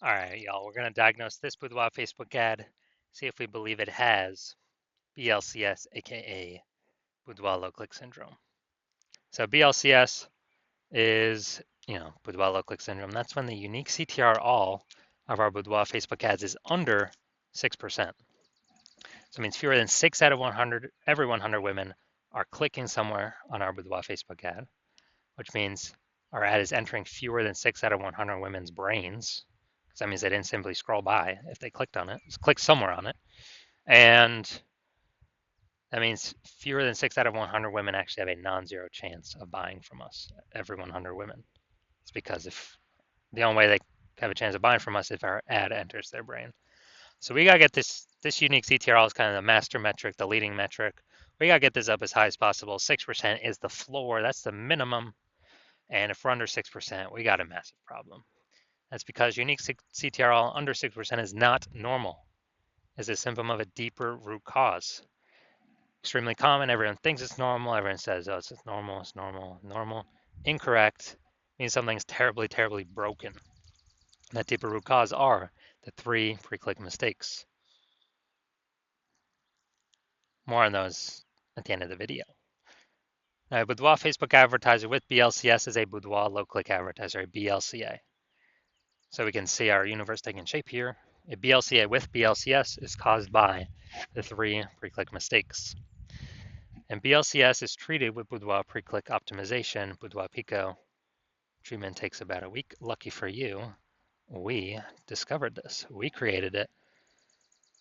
All right, y'all, we're going to diagnose this Boudoir Facebook ad, see if we believe it has BLCS, aka Boudoir low click syndrome. So BLCS is, Boudoir low click syndrome. That's when the unique CTR all of our Boudoir Facebook ads is under 6%. So it means fewer than 6 out of 100, every 100 women are clicking somewhere on our Boudoir Facebook ad, which means our ad is entering fewer than 6 out of 100 women's brains, because that means they didn't simply scroll by if they clicked on it, just click somewhere on it. And that means fewer than 6 out of 100 women actually have a non-zero chance of buying from us, every 100 women. It's because if the only way they have a chance of buying from us if our ad enters their brain. So we gotta get this unique CTRL is kind of the master metric, the leading metric. We gotta get this up as high as possible. 6% is the floor, that's the minimum. And if we're under 6%, we got a massive problem. That's because unique CTRL under 6% is not normal. It's a symptom of a deeper root cause. Extremely common. Everyone thinks it's normal. Everyone says, oh, it's normal, it's normal, normal. Incorrect means something's terribly, terribly broken. That deeper root cause are the 3 pre-click mistakes. More on those at the end of the video. Now, a Boudoir Facebook advertiser with BLCS is a Boudoir low-click advertiser, a BLCA. So we can see our universe taking shape here. A BLCA with BLCS is caused by the 3 pre-click mistakes. And BLCS is treated with Boudoir pre-click optimization, Boudoir Pico. Treatment takes about a week. Lucky for you, we discovered this. We created it.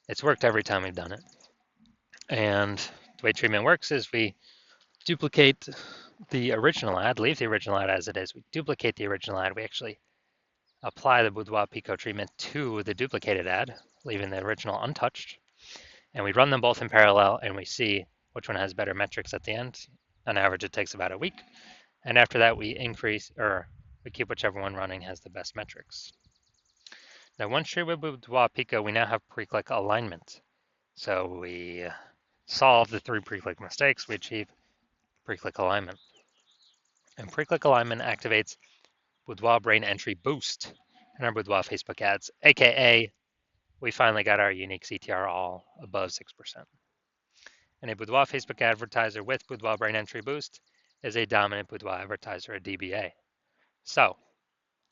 It's worked every time we've done it. And the way treatment works is we duplicate the original ad, leave the original ad as it is. We duplicate the original ad. We actually apply the Boudoir Pico treatment to the duplicated ad, leaving the original untouched. And we run them both in parallel and we see which one has better metrics at the end. On average, it takes about a week. And after that, we keep whichever one running has the best metrics. Now, once treated with Boudoir Pico, we now have pre-click alignment. So we solve the 3 pre-click mistakes. We achieve pre-click alignment. And pre-click alignment activates Boudoir Brain Entry Boost in our Boudoir Facebook ads, aka we finally got our unique CTR all above 6%. And a Boudoir Facebook advertiser with Boudoir Brain Entry Boost is a dominant Boudoir advertiser, a DBA. So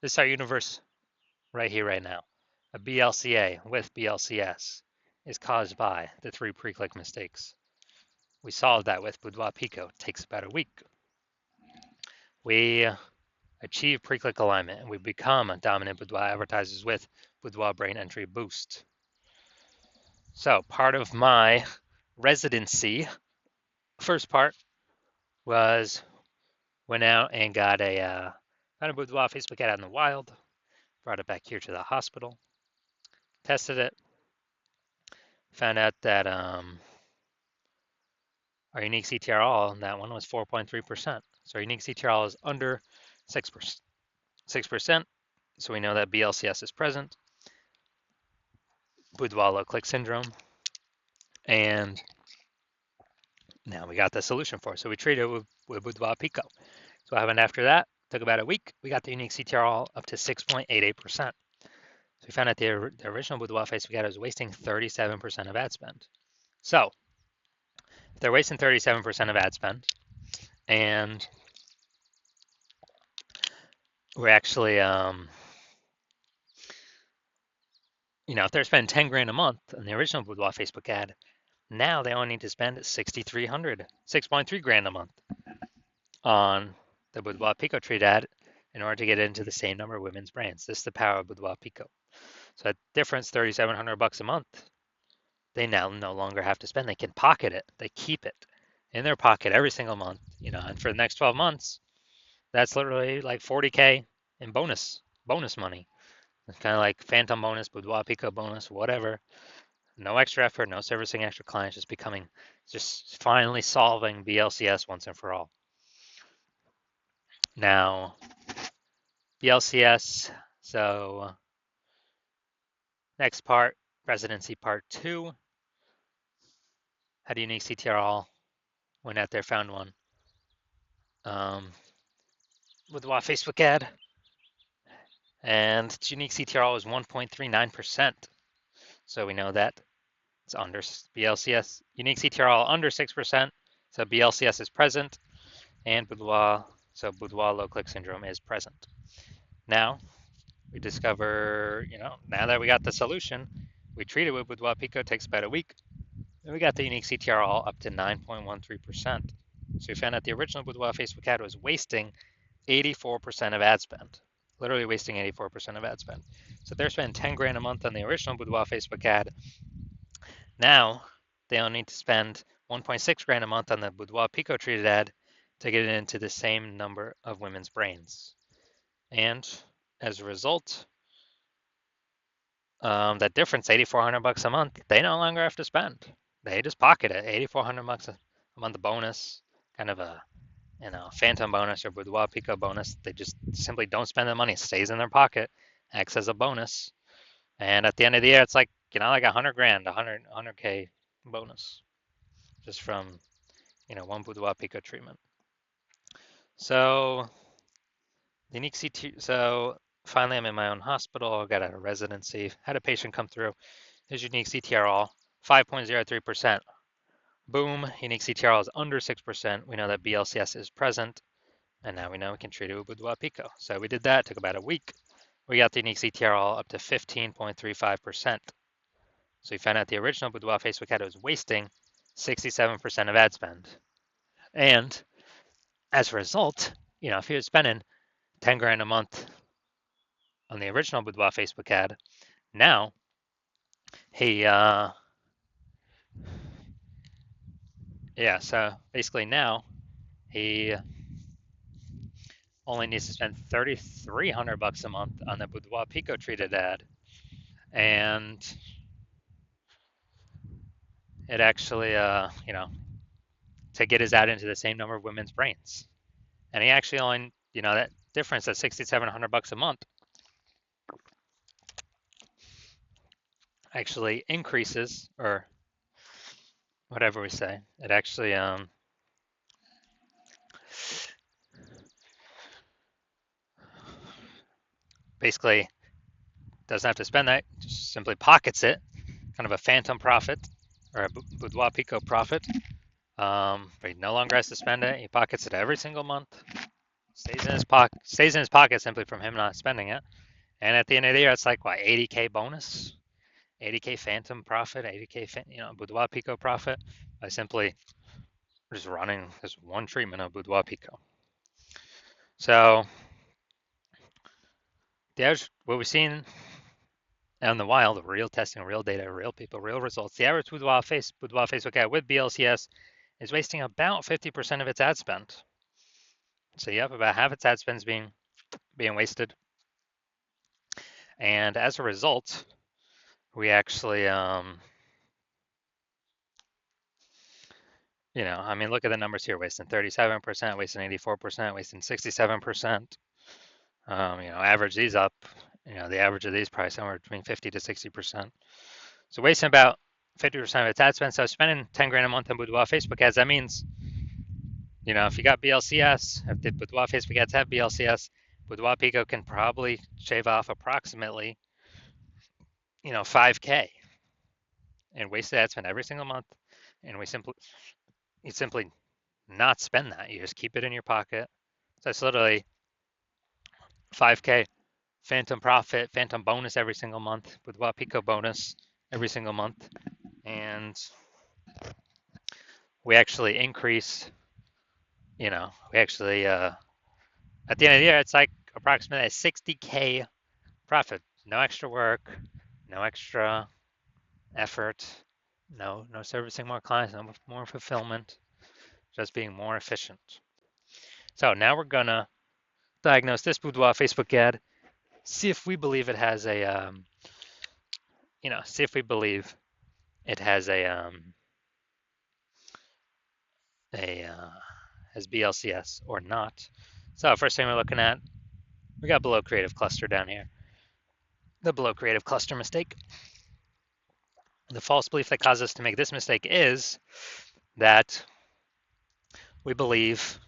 this is our universe right here, right now. A BLCA with BLCS is caused by the 3 pre-click mistakes. We solved that with Boudoir Pico. It takes about a week. We achieve pre-click alignment and we become dominant Boudoir advertisers with Boudoir Brain Entry Boost. So part of my residency, first part was went out and got a Boudoir Facebook ad out in the wild, brought it back here to the hospital, tested it, found out that our unique CTR all on that one was 4.3%. So our unique CTR all is under 6%. 6%. So we know that BLCS is present, Boudoir low click syndrome, and now we got the solution for it. So we treated it with Boudoir Pico. So what happened after that? Took about a week. We got the unique CTR all up to 6.88%. So we found out the original Boudoir Facebook ad was wasting 37% of ad spend. So if they're wasting 37% of ad spend, and we're actually, if they're spending 10 grand a month on the original Boudoir Facebook ad, now they only need to spend 6,300, 6.3 grand a month on the Boudoir Pico treat ad in order to get into the same number of women's brands. This is the power of Boudoir Pico. So that difference, $3,700 a month, they now no longer have to spend. They can pocket it. They keep it in their pocket every single month, and for the next 12 months, that's literally like 40K in bonus money. It's kind of like phantom bonus, Boudoir Pico bonus, whatever. No extra effort, no servicing extra clients, just finally solving BLCS once and for all. Now, BLCS, so next part, residency part 2. Had a unique CTR all, went out there, found one. With a Facebook ad, and its unique CTRL is 1.39%. So we know that it's under BLCS, unique CTRL under 6%, so BLCS is present, and Boudoir, so Boudoir low click syndrome is present. Now we discover, now that we got the solution, we treat it with Boudoir Pico, takes about a week, and we got the unique CTRL up to 9.13%. So we found out the original Boudoir Facebook ad was wasting 84% of ad spend, literally wasting 84% of ad spend. So they're spending 10 grand a month on the original Boudoir Facebook ad. Now they only need to spend 1.6 grand a month on the Boudoir Pico treated ad to get it into the same number of women's brains. And as a result, that difference, 8,400 bucks a month, they no longer have to spend. They just pocket it, 8,400 bucks a month bonus, kind of a phantom bonus or Boudoir Pico bonus. They just simply don't spend the money, it stays in their pocket, acts as a bonus. And at the end of the year, it's like, like 100 grand, 100K bonus just from, one Boudoir Pico treatment. So unique CT, so finally I'm in my own hospital, got out of residency, had a patient come through, his unique CTRL, 5.03%. Boom, unique CTRL is under 6%. We know that BLCS is present, and now we know we can treat it with Boudoir Pico. So we did that, took about a week. We got the unique CTRL up to 15.35%. So we found out the original Boudoir Facebook ad was wasting 67% of ad spend. And as a result, if he was spending 10 grand a month on the original Boudoir Facebook ad, now he, so basically now he only needs to spend 3,300 bucks a month on the Boudoir Pico treated ad. And it actually, to get his ad into the same number of women's brains. And he actually only, that difference at 6,700 bucks a month actually increases, or whatever we say. It actually basically doesn't have to spend that, just simply pockets it, kind of a phantom profit or a Boudoir Pico profit. But he no longer has to spend it. He pockets it every single month. Stays in his pocket simply from him not spending it. And at the end of the year, it's like what, 80K bonus, 80K phantom profit, 80K Boudoir Pico profit by simply just running this one treatment of Boudoir Pico. So the average, what we've seen out in the wild, real testing, real data, real people, real results. The average Boudoir Facebook ad with BLCS is wasting about 50% of its ad spend. So you have about half its ad spend being wasted. And as a result, we actually, look at the numbers here, wasting 37%, wasting 84%, wasting 67%. Average these up, the average of these probably somewhere between 50 to 60%. So wasting about 50% of its ad spend. So spending 10 grand a month on Boudoir Facebook ads, that means, if you got BLCS, if the Boudoir Facebook ads have BLCS, Boudoir Pico can probably shave off approximately, 5K and wasted ad spend every single month. And you simply not spend that. You just keep it in your pocket. So it's literally 5K phantom profit, phantom bonus every single month, Boudoir Pico bonus every single month. And we actually increase, we actually, at the end of the year, it's like approximately a 60K profit. No extra work, no extra effort, no servicing more clients, no more fulfillment, just being more efficient. So now we're gonna diagnose this Boudoir Facebook ad, see if we believe it has a, see if we believe it has has BLCS or not. So first thing we're looking at, we got below creative cluster down here. The below creative cluster mistake. The false belief that causes us to make this mistake is that we believe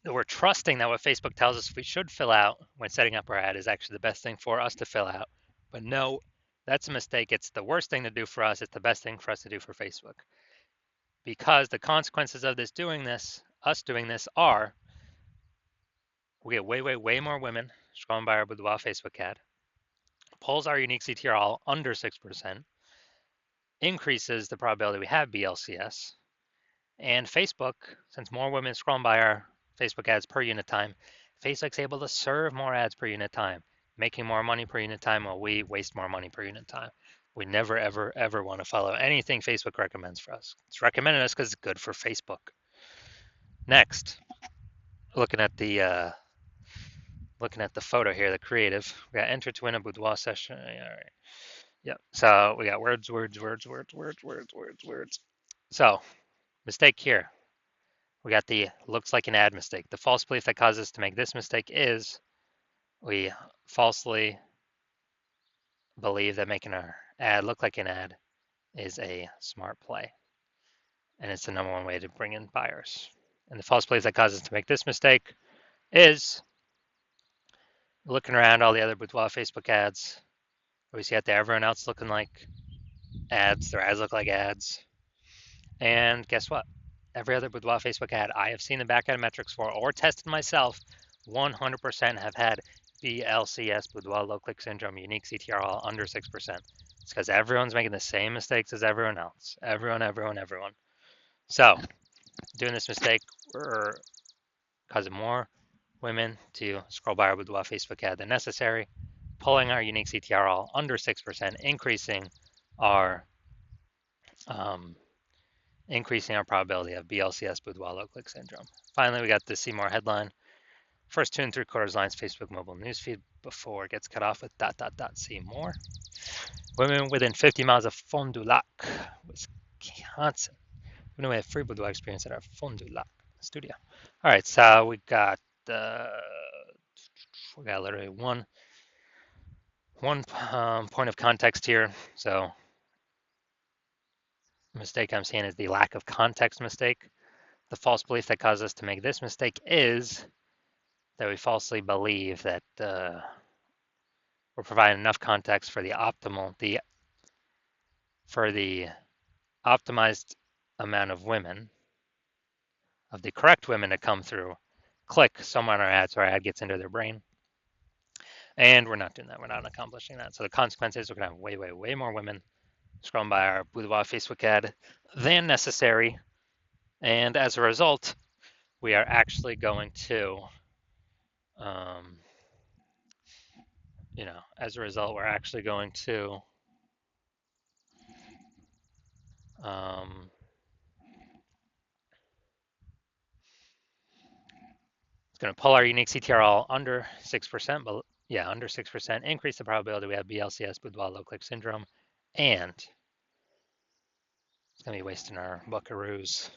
we're trusting that what Facebook tells us we should fill out when setting up our ad is actually the best thing for us to fill out. But no, that's a mistake. It's the worst thing to do for us. It's the best thing for us to do for Facebook. Because the consequences of us doing this are we get way more women scrolling by our Boudoir Facebook ad, pulls our unique CTR under 6%, increases the probability we have BLCS, and Facebook, since more women scroll by our Facebook ads per unit time, Facebook's able to serve more ads per unit time, making more money per unit time while we waste more money per unit time. We never, ever want to follow anything Facebook recommends for us. It's recommended us because it's good for Facebook. Next, looking at the photo here, the creative. We got enter to win a boudoir session. All right. Yep. So we got words. So mistake here. We got the looks like an ad mistake. The false belief that causes us to make this mistake is we falsely believe that making our ad look like an ad is a smart play. And it's the number one way to bring in buyers. And the false belief that causes us to make this mistake is looking around all the other boudoir Facebook ads. We see out there everyone else looking like ads. Their ads look like ads. And guess what? Every other Boudoir Facebook ad I have seen the back end metrics for or tested myself 100% have had BLCS, Boudoir low click syndrome, unique CTRL under 6%. It's because everyone's making the same mistakes as everyone else. Everyone. So, doing this mistake, we're causing more women to scroll by our Boudoir Facebook ad than necessary, pulling our unique CTRL under 6%, increasing our probability of BLCS Boudoir low click syndrome. Finally, we got the see more headline. First 2 3/4 lines Facebook mobile newsfeed before it gets cut off with ... see more. Women within 50 miles of Fond du Lac, Wisconsin. We know we have free boudoir experience at our Fond du Lac studio. All right, so we got literally one point of context here. So the mistake I'm seeing is the lack of context mistake. The false belief that causes us to make this mistake is that we falsely believe that we're providing enough context for the optimized amount of women, of the correct women to come through, click some on our ad so our ad gets into their brain. And we're not doing that. We're not accomplishing that. So the consequence is we're going to have way more women scrolling by our Boudoir Facebook ad than necessary. And as a result, we are actually going to, it's going to pull our unique CTRL under 6%, but under 6%, increase the probability we have BLCS, Boudoir low click syndrome, and it's going to be wasting our buckaroos.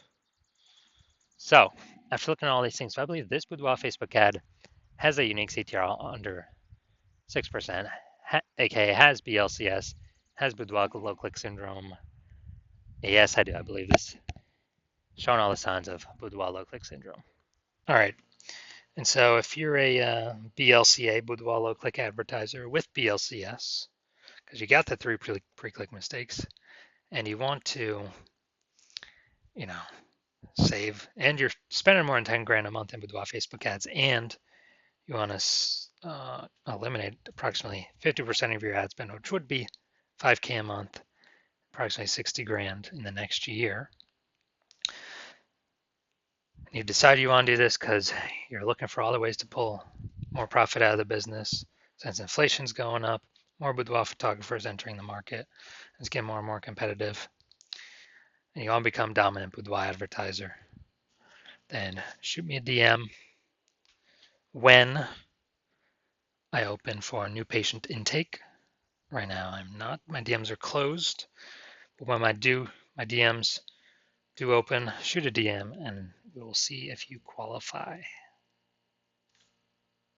So after looking at all these things, so I believe this Boudoir Facebook ad has a unique CTRL under 6%, aka has BLCS, has Boudoir low click syndrome. Yes, I do. I believe this, showing all the signs of Boudoir low click syndrome. All right. And so if you're a BLCA, Boudoir low click advertiser with BLCS, because you got the 3 pre-click mistakes, and you want to, save, and you're spending more than 10 grand a month in Boudoir Facebook ads, and you want to eliminate approximately 50% of your ad spend, which would be $5K a month, approximately 60 grand in the next year. You decide you want to do this because you're looking for other ways to pull more profit out of the business. Since inflation's going up, more boudoir photographers entering the market, it's getting more and more competitive, and you want to become dominant boudoir advertiser, then shoot me a DM when I open for a new patient intake. Right now I'm not. My DMs are closed, but when my DMs do open, shoot a DM and we will see if you qualify.